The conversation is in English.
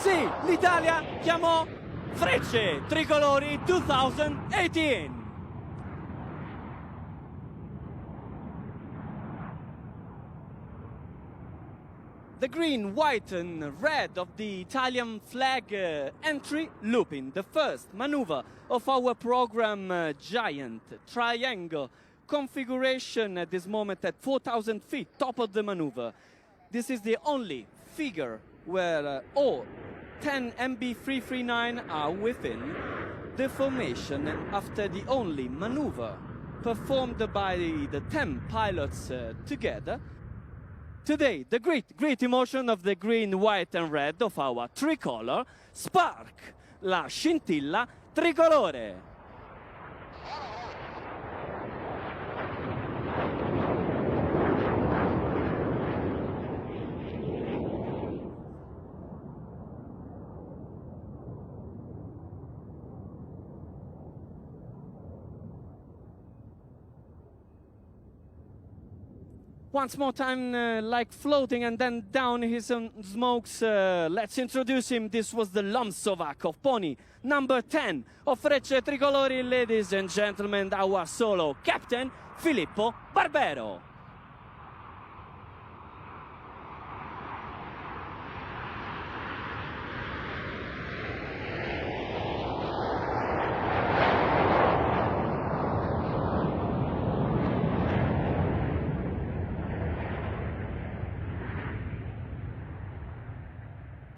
Sì, l'Italia chiamò Frecce Tricolori 2018. The green, white and red of the Italian flag entry looping, the first maneuver of our program giant triangle configuration at this moment at 4,000 feet, top of the maneuver. This is the only figure where all 10 MB339 are within the formation and after the only maneuver performed by the 10 pilots together. Today, the great emotion of the green, white and red of our tricolor spark la scintilla tricolore. Once more time, like floating and then down his smokes. Let's introduce him. This was the Lomsovak of Pony, number 10 of Frecce Tricolori. Ladies and gentlemen, our solo captain, Filippo Barbero.